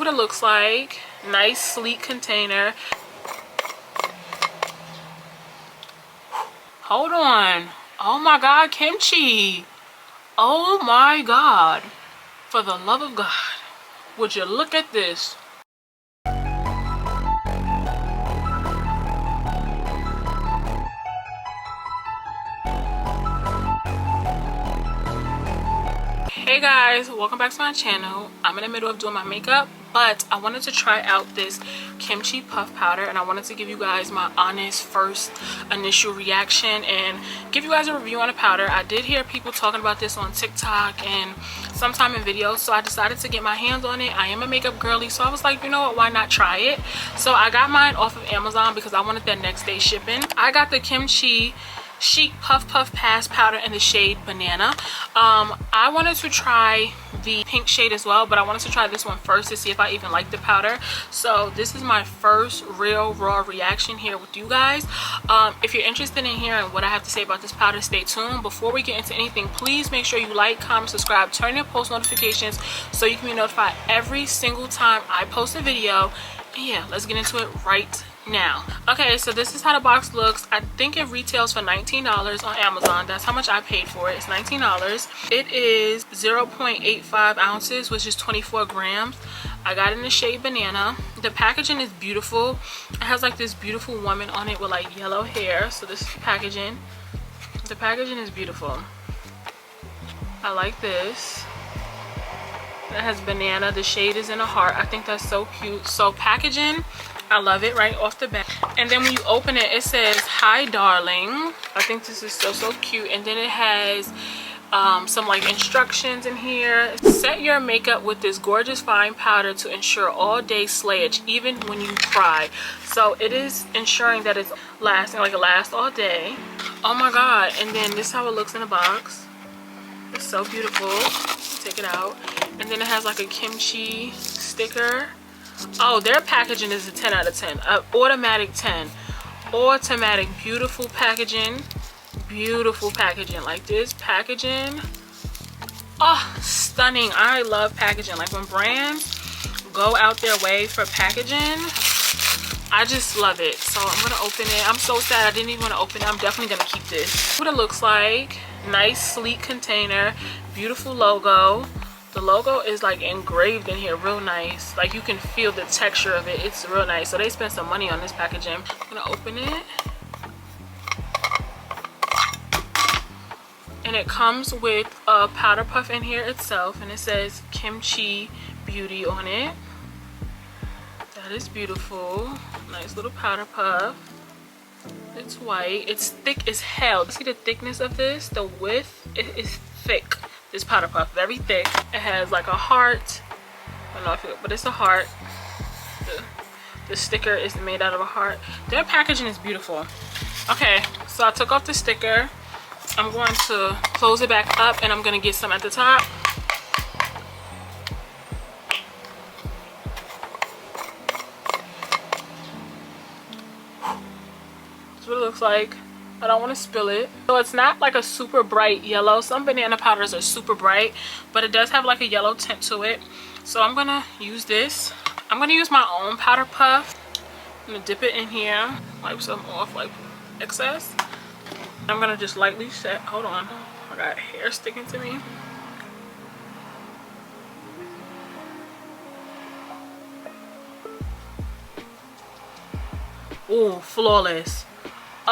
What it looks like. Nice sleek container. Hold on. Oh my god, kimchi. Oh my god. For the love of God, would you look at this? Hey guys, welcome back to my channel. I'm in the middle of doing my makeup, but I wanted to try out this kimchi puff powder, and I wanted to give you guys my honest first initial reaction and give you guys a review on the powder. I did hear people talking about this on TikTok and sometime in videos, so I decided to get my hands on it. I am a makeup girly, so I was like, you know what, why not try it? So I got mine off of Amazon because I wanted that next day shipping. I got the KimChi Chic Puff Pass powder in the shade Banana. I wanted to try the pink shade as well, but I wanted to try this one first to see if I even like the powder. So this is my first real raw reaction here with you guys. If you're interested in hearing what I have to say about this powder, stay tuned. Before we get into anything, please make sure you like, comment, subscribe, turn your post notifications so you can be notified every single time I post a video. And yeah, let's get into it right now. Okay, so this is how the box looks. I think it retails for $19 on Amazon. That's how much I paid for it. It's $19. It is 0.85 ounces, which is 24 grams. I got it in the shade Banana. The packaging is beautiful. It has like this beautiful woman on it with like yellow hair. So this is the packaging. The packaging is beautiful. I like this. It has banana. The shade is in a heart. I think that's so cute. So packaging, I love it right off the bat. And then when you open it, it says, "Hi darling." I think this is so cute. And then it has some like instructions in here. Set your makeup with this gorgeous fine powder to ensure all day slayage, even when you cry. So it is ensuring that it's lasting, like it lasts all day. Oh my god. And then this is how it looks in the box. It's so beautiful. Take it out. And then it has like a kimchi sticker. Oh, their packaging is a 10 out of 10. Automatic 10. Automatic. Beautiful packaging. Beautiful packaging. Like this packaging. Oh, stunning. I love packaging. Like when brands go out their way for packaging, I just love it. So I'm going to open it. I'm so sad I didn't even want to open it. I'm definitely going to keep this. What it looks like. Nice sleek container. Beautiful logo. The logo is like engraved in here real nice. Like you can feel the texture of it. It's real nice. So they spent some money on this packaging. I'm gonna open it. And it comes with a powder puff in here itself, and it says Kimchi Beauty on it. That is beautiful. Nice little powder puff. It's white. It's thick as hell. See the thickness of this? The width, it is thick. This powder puff, very thick. It has like a heart. I don't know if it, but it's a heart. The sticker is made out of a heart. Their packaging is beautiful. Okay, so I took off the sticker. I'm going to close it back up, and I'm going to get some at the top. That's what it looks like. I don't want to spill it. So it's not like a super bright yellow. Some banana powders are super bright, but it does have like a yellow tint to it. So I'm gonna use this. I'm gonna use my own powder puff. I'm gonna dip it in here, wipe some off like excess. I'm gonna just lightly set. Hold on, I got hair sticking to me. Ooh, flawless.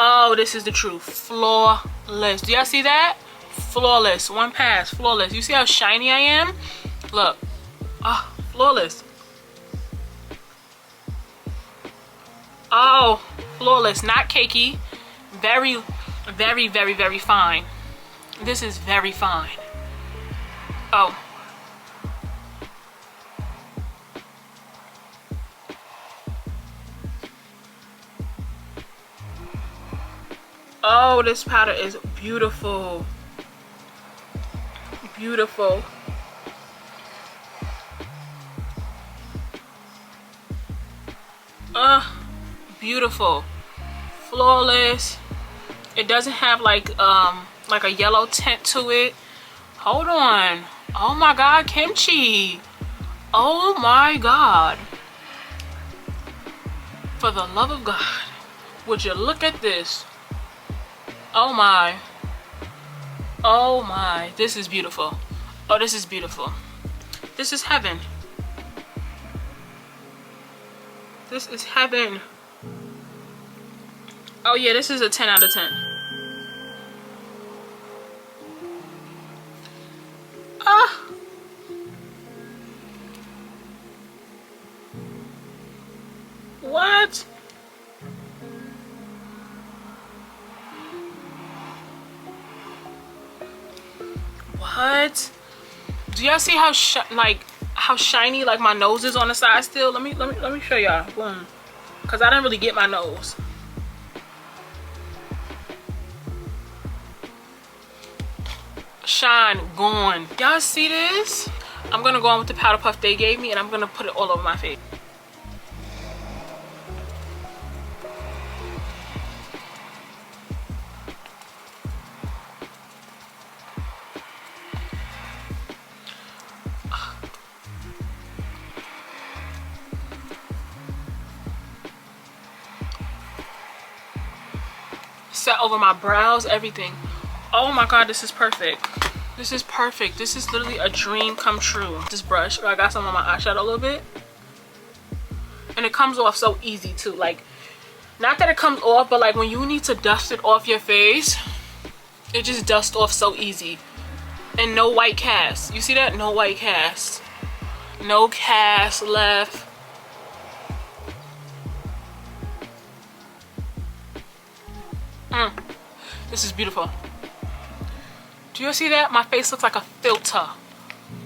Oh, this is the truth. Flawless. Do y'all see that? Flawless. One pass. Flawless. You see how shiny I am? Look. Oh, flawless. Oh, flawless. Not cakey. Very fine. This is very fine. Oh. Oh, this powder is beautiful. Beautiful. Beautiful. Flawless. It doesn't have like a yellow tint to it. Hold on. Oh my god, kimchi. Oh my God. For the love of God. Would you look at this? Oh my. Oh my. This is beautiful. Oh, this is beautiful. This is heaven. This is heaven. Oh yeah, this is a 10 out of 10. Ah. What? What? Do y'all see how how shiny like my nose is on the side still? Let me show y'all. Boom. Cause I didn't really get my nose. Shine gone. Y'all see this? I'm gonna go on with the powder puff they gave me and I'm gonna put it all over my face. Set over my brows, everything. Oh my God, this is perfect. This is perfect. This is literally a dream come true. This brush, I got some on my eyeshadow a little bit. And it comes off so easy too. Like, not that it comes off, but like when you need to dust it off your face, it just dusts off so easy. And no white cast. You see that? No white cast. No cast left. This is beautiful. Do you see that? My face looks like a filter.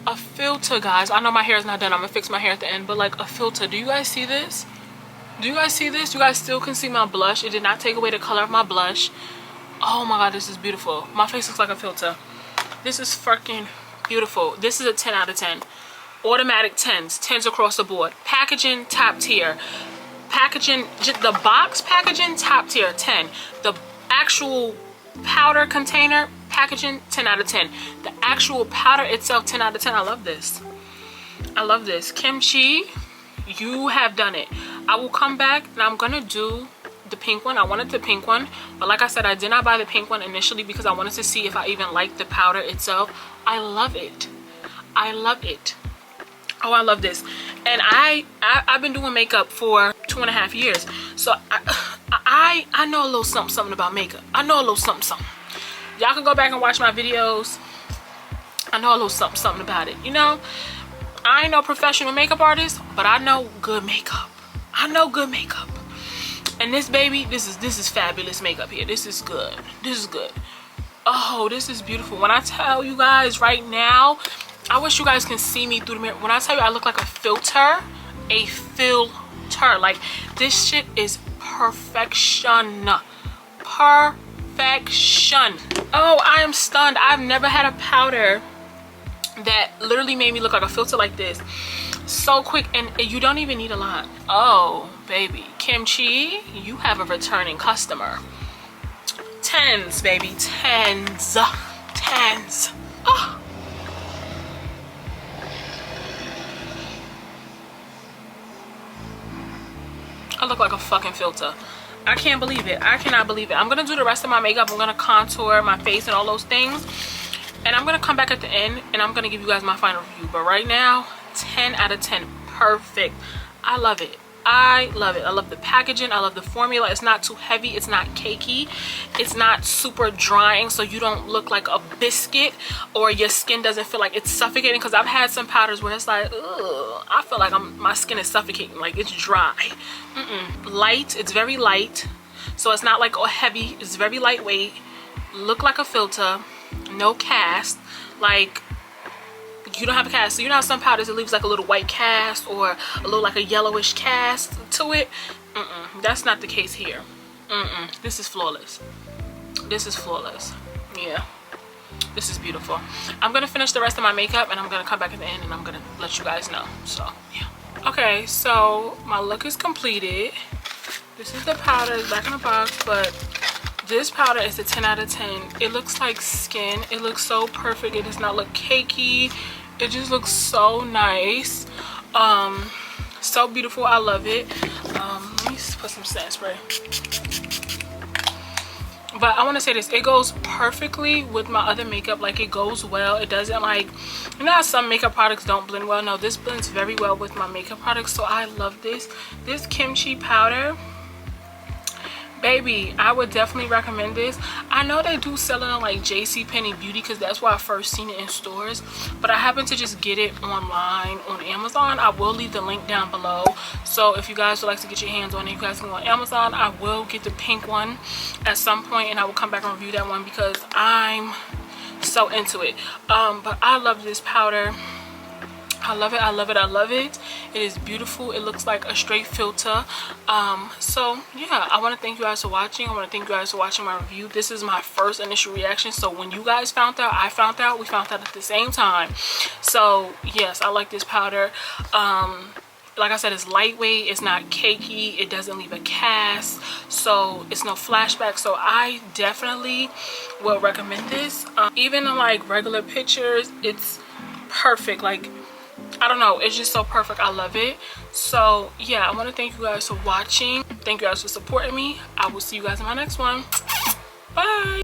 A filter, guys. I know my hair is not done. I'm gonna fix my hair at the end, but like a filter. Do you guys see this? Do you guys see this? You guys still can see my blush. It did not take away the color of my blush. Oh my God, this is beautiful. My face looks like a filter. This is fucking beautiful. This is a 10 out of 10. Automatic 10s. 10s across the board. Packaging, top tier. Packaging, the box packaging, top tier, 10. The actual powder container, packaging, 10 out of 10. The actual powder itself, 10 out of 10. I love this. I love this. KimChi, you have done it. I will come back and I'm gonna do the pink one. I wanted the pink one, but like I said, I did not buy the pink one initially because I wanted to see if I even liked the powder itself. I love it. I love it. Oh, I love this. And I've been doing makeup for 2.5 years, so I know a little something about makeup. I know a little something. Y'all can go back and watch my videos. I know a little something about it. You know, I ain't no professional makeup artist, but I know good makeup. I know good makeup. And this baby, this is fabulous makeup here. This is good. This is good. Oh, this is beautiful. When I tell you guys right now, I wish you guys can see me through the mirror. When I tell you I look like a filter, like this shit is perfection. Perfection. Oh, I am stunned. I've never had a powder that literally made me look like a filter like this. So quick, and you don't even need a lot. Oh, baby. KimChi, you have a returning customer. 10s, baby. 10s. 10s. Oh. I look like a fucking filter. I can't believe it. I cannot believe it. I'm gonna do the rest of my makeup. I'm gonna contour my face and all those things, and I'm gonna come back at the end and I'm gonna give you guys my final review. But right now, 10 out of 10. Perfect. I love it. I love it. I love the packaging. I love the formula. It's not too heavy. It's not cakey. It's not super drying, so you don't look like a biscuit or your skin doesn't feel like it's suffocating. Because I've had some powders where it's like, ugh, I feel like my skin is suffocating, like it's dry. Light. It's very light, so it's not like heavy. It's very lightweight. Look like a filter. No cast. Like, you don't have a cast. So you know how some powders it leaves like a little white cast or a little like a yellowish cast to it. That's not the case here. This is flawless. This is flawless. Yeah, this is beautiful. I'm gonna finish the rest of my makeup and I'm gonna come back at the end and I'm gonna let you guys know. So yeah. Okay, so my look is completed. This is the powder. It's back in the box, but this powder is a 10 out of 10. It looks like skin. It looks so perfect. It does not look cakey. It just looks so nice. So beautiful. I love it. Let me put some setting spray. But I want to say this, it goes perfectly with my other makeup. Like, it goes well. It doesn't, like, you know how some makeup products don't blend well? No, this blends very well with my makeup products. So I love this kimchi powder. Baby, I would definitely recommend this. I know they do sell it on like JCPenney Beauty because that's where I first seen it in stores, but I happen to just get it online on Amazon. I will leave the link down below, so if you guys would like to get your hands on it, you guys can go on Amazon. I will get the pink one at some point, and I will come back and review that one because I'm so into it. But I love this powder. I love it. I love it. I love it. It is beautiful. It looks like a straight filter. So yeah, I want to thank you guys for watching. I want to thank you guys for watching my review. This is my first initial reaction, so when you guys found out, I found out, we found out at the same time. So yes, I like this powder. Like I said, it's lightweight, it's not cakey, it doesn't leave a cast, so it's no flashback. So I definitely will recommend this. Even in like regular pictures, it's perfect. Like, I don't know, it's just so perfect. I love it. So yeah, I want to thank you guys for watching. Thank you guys for supporting me. I will see you guys in my next one. Bye.